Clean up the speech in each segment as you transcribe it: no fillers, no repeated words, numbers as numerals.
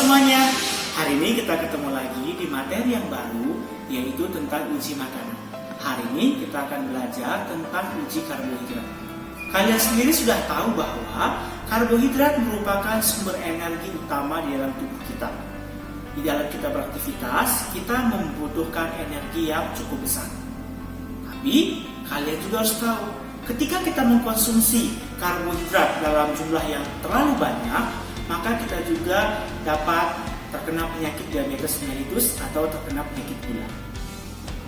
semuanya, hari ini kita ketemu lagi di materi yang baru, yaitu tentang uji makanan. Hari ini kita akan belajar tentang uji karbohidrat. Kalian sendiri sudah tahu bahwa karbohidrat merupakan sumber energi utama di dalam tubuh kita. Di dalam kita beraktivitas, kita membutuhkan energi yang cukup besar. Tapi, kalian juga harus tahu, ketika kita mengkonsumsi karbohidrat dalam jumlah yang terlalu banyak, maka kita juga dapat terkena penyakit diabetes mellitus atau terkena penyakit gula.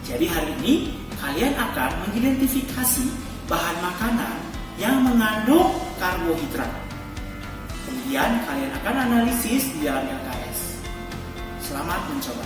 Jadi hari ini kalian akan mengidentifikasi bahan makanan yang mengandung karbohidrat. Kemudian kalian akan analisis di dalam LKS. Selamat mencoba.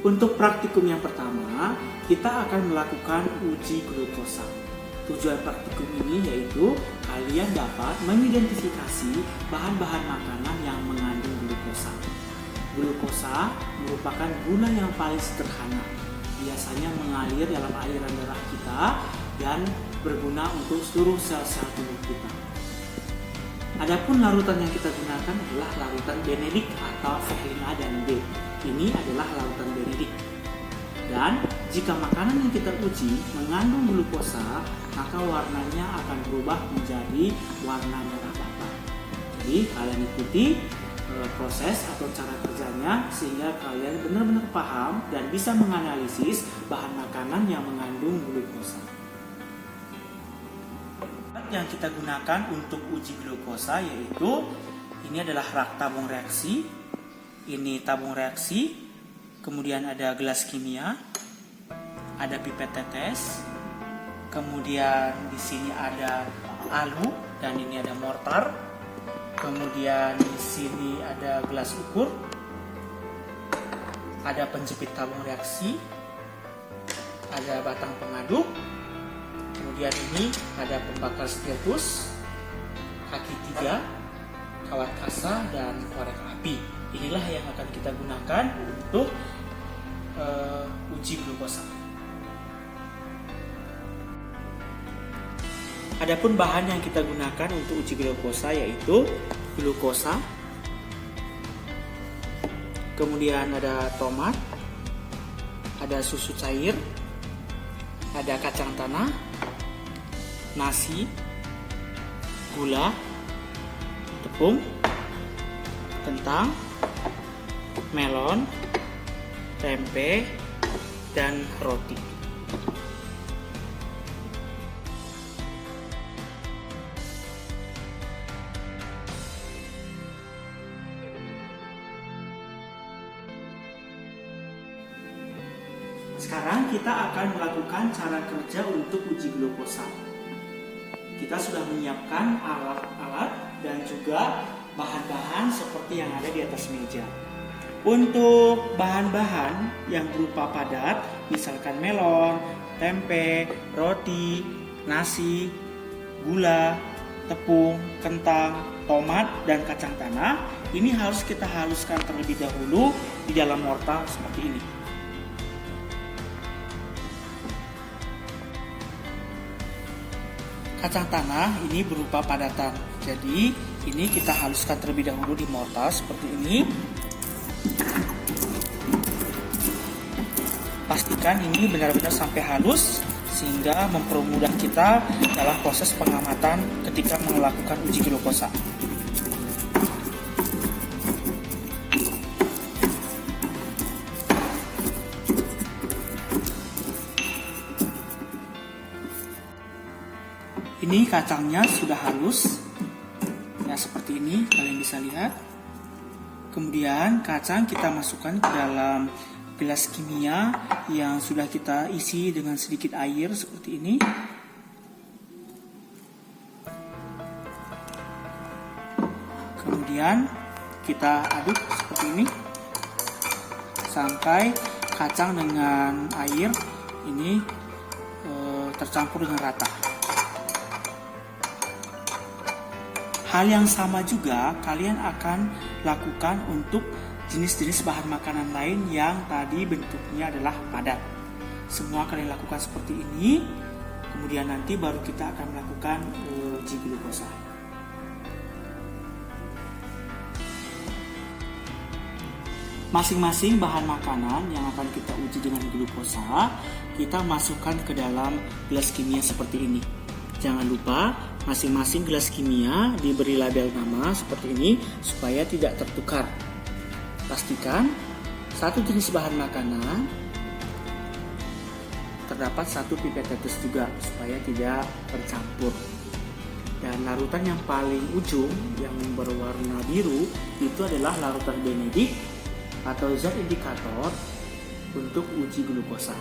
Untuk praktikum yang pertama, kita akan melakukan uji glukosa. Tujuan praktikum ini yaitu kalian dapat mengidentifikasi bahan-bahan makanan yang mengandung glukosa. Glukosa merupakan gula yang paling sederhana. Biasanya mengalir dalam aliran darah kita dan berguna untuk seluruh sel-sel tubuh kita. Adapun larutan yang kita gunakan adalah larutan Benedict atau V5 dan B. Ini adalah larutan Benedict. Dan jika makanan yang kita uji mengandung glukosa, maka warnanya akan berubah menjadi warna merah bata. Jadi kalian ikuti proses atau cara kerjanya sehingga kalian benar-benar paham dan bisa menganalisis bahan makanan yang mengandung glukosa. Yang kita gunakan untuk uji glukosa yaitu ini adalah rak tabung reaksi, ini tabung reaksi, kemudian ada gelas kimia, ada pipet tetes, kemudian di sini ada alu dan ini ada mortar, kemudian di sini ada gelas ukur, ada penjepit tabung reaksi, ada batang pengaduk. Kemudian ini ada pembakar spiritus, kaki 3, kawat kasa, dan korek api. Inilah yang akan kita gunakan untuk uji glukosa. Adapun bahan yang kita gunakan untuk uji glukosa yaitu glukosa, kemudian ada tomat, ada susu cair, ada kacang tanah, nasi, gula, tepung, kentang, melon, tempe, dan roti. Sekarang kita akan melakukan cara kerja untuk uji glukosa. Kita sudah menyiapkan alat-alat dan juga bahan-bahan seperti yang ada di atas meja. Untuk bahan-bahan yang berupa padat, misalkan melon, tempe, roti, nasi, gula, tepung, kentang, tomat, dan kacang tanah, ini harus kita haluskan terlebih dahulu di dalam mortar seperti ini. Kacang tanah ini berupa padatan, jadi ini kita haluskan terlebih dahulu di mortar seperti ini. Pastikan ini benar-benar sampai halus sehingga mempermudah kita dalam proses pengamatan ketika melakukan uji glukosa. Ini kacangnya sudah halus, ya seperti ini kalian bisa lihat. Kemudian kacang kita masukkan ke dalam gelas kimia yang sudah kita isi dengan sedikit air seperti ini. Kemudian kita aduk seperti ini sampai kacang dengan air ini tercampur dengan rata. Hal yang sama juga kalian akan lakukan untuk jenis-jenis bahan makanan lain yang tadi bentuknya adalah padat. Semua kalian lakukan seperti ini, kemudian nanti baru kita akan melakukan uji glukosa. Masing-masing bahan makanan yang akan kita uji dengan glukosa, kita masukkan ke dalam gelas kimia seperti ini. Jangan lupa, masing-masing gelas kimia diberi label nama seperti ini supaya tidak tertukar. Pastikan satu jenis bahan makanan terdapat satu pipet tetes juga supaya tidak bercampur. Dan larutan yang paling ujung yang berwarna biru itu adalah larutan Benedict atau zat indikator untuk uji glukosa.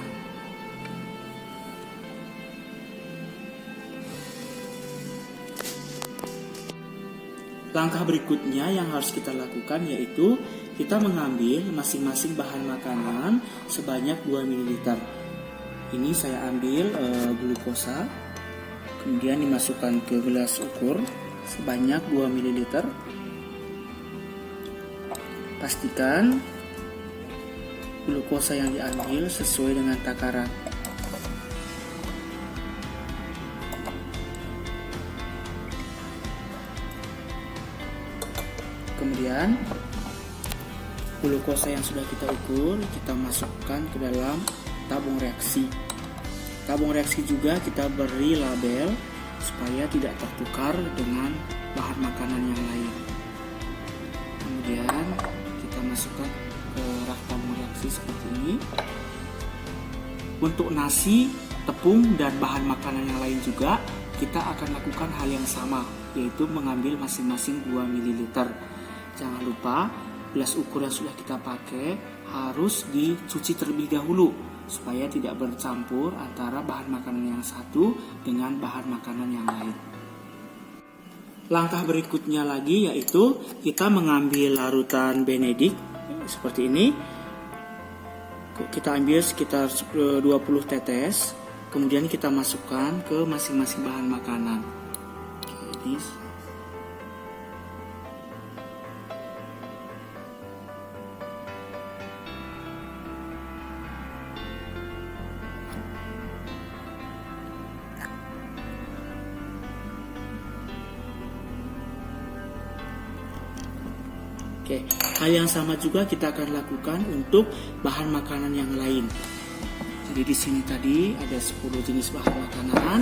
Langkah berikutnya yang harus kita lakukan yaitu kita mengambil masing-masing bahan makanan sebanyak 2 ml. Ini saya ambil glukosa, kemudian dimasukkan ke gelas ukur sebanyak 2 ml. Pastikan glukosa yang diambil sesuai dengan takaran. Kemudian glukosa yang sudah kita ukur kita masukkan ke dalam tabung reaksi. Tabung reaksi juga kita beri label supaya tidak tertukar dengan bahan makanan yang lain. Kemudian kita masukkan ke rak tabung reaksi seperti ini. Untuk nasi, tepung, dan bahan makanan yang lain juga kita akan lakukan hal yang sama, yaitu mengambil masing-masing 2 ml. Jangan lupa gelas ukur yang sudah kita pakai harus dicuci terlebih dahulu supaya tidak bercampur antara bahan makanan yang satu dengan bahan makanan yang lain. Langkah berikutnya lagi yaitu kita mengambil larutan Benedict seperti ini. Kita ambil sekitar 20 tetes, kemudian kita masukkan ke masing-masing bahan makanan. Oke, Oke, hal yang sama juga kita akan lakukan untuk bahan makanan yang lain. Jadi di sini tadi ada 10 jenis bahan makanan,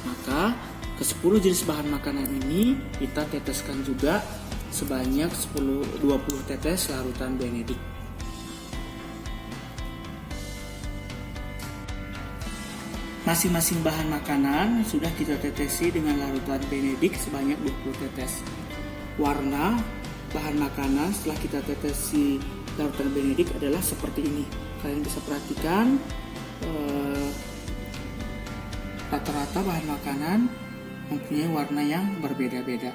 maka ke 10 jenis bahan makanan ini kita teteskan juga sebanyak 20 tetes larutan Benedict. Masing-masing bahan makanan sudah kita tetesi dengan larutan Benedict sebanyak 20 tetes. Warna bahan makanan setelah kita tetesi larutan Benedict adalah seperti ini. Kalian bisa perhatikan rata-rata bahan makanan mempunyai warna yang berbeda-beda.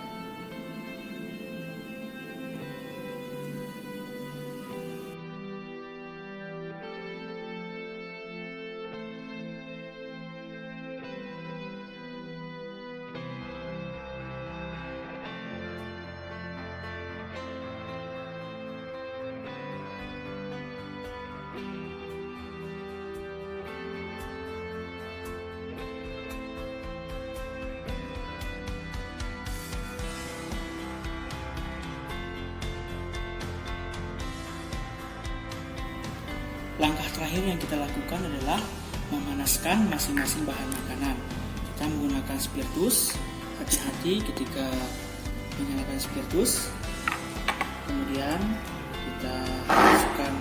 Langkah terakhir yang kita lakukan adalah memanaskan masing-masing bahan makanan. Kita menggunakan spiritus. Hati-hati ketika menyalakan spiritus. Kemudian kita masukkan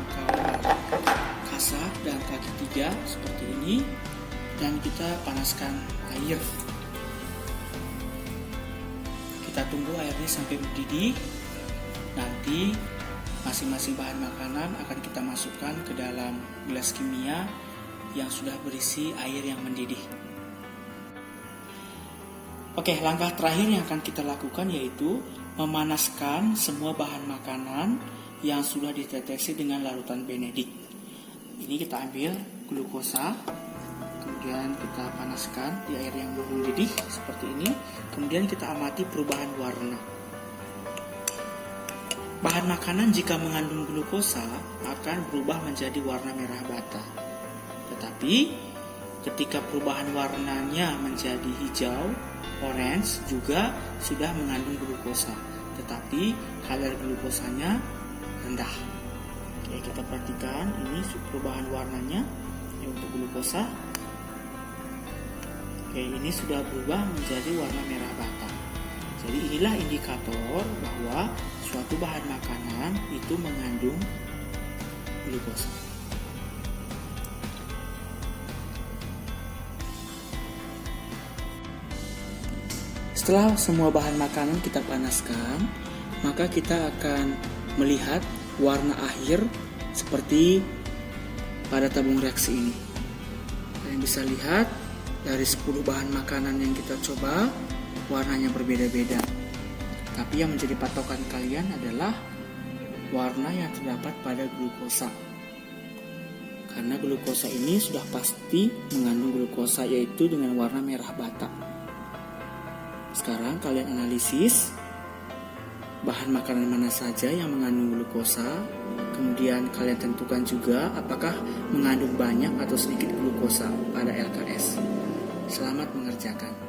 kasa dan kaki 3 seperti ini, dan kita panaskan air. Kita tunggu airnya sampai mendidih. Nanti masing-masing bahan makanan akan kita masukkan ke dalam gelas kimia yang sudah berisi air yang mendidih. Oke, langkah terakhir yang akan kita lakukan yaitu memanaskan semua bahan makanan yang sudah diteteksi dengan larutan benedik. Ini kita ambil glukosa, kemudian kita panaskan di air yang belum mendidih seperti ini. Kemudian kita amati perubahan warna. Bahan makanan jika mengandung glukosa akan berubah menjadi warna merah bata. Tetapi ketika perubahan warnanya menjadi hijau, orange juga sudah mengandung glukosa. Tetapi kadar glukosanya rendah. Oke, kita perhatikan ini perubahan warnanya untuk glukosa. Oke, ini sudah berubah menjadi warna merah bata. Jadi inilah indikator bahwa suatu bahan makanan itu mengandung glukosa. Setelah semua bahan makanan kita panaskan, maka kita akan melihat warna akhir seperti pada tabung reaksi ini. Kalian bisa lihat dari 10 bahan makanan yang kita coba, warnanya berbeda-beda. Tapi yang menjadi patokan kalian adalah warna yang terdapat pada glukosa. Karena glukosa ini sudah pasti mengandung glukosa, yaitu dengan warna merah bata. Sekarang kalian analisis bahan makanan mana saja yang mengandung glukosa. Kemudian kalian tentukan juga apakah mengandung banyak atau sedikit glukosa pada LKS. Selamat mengerjakan.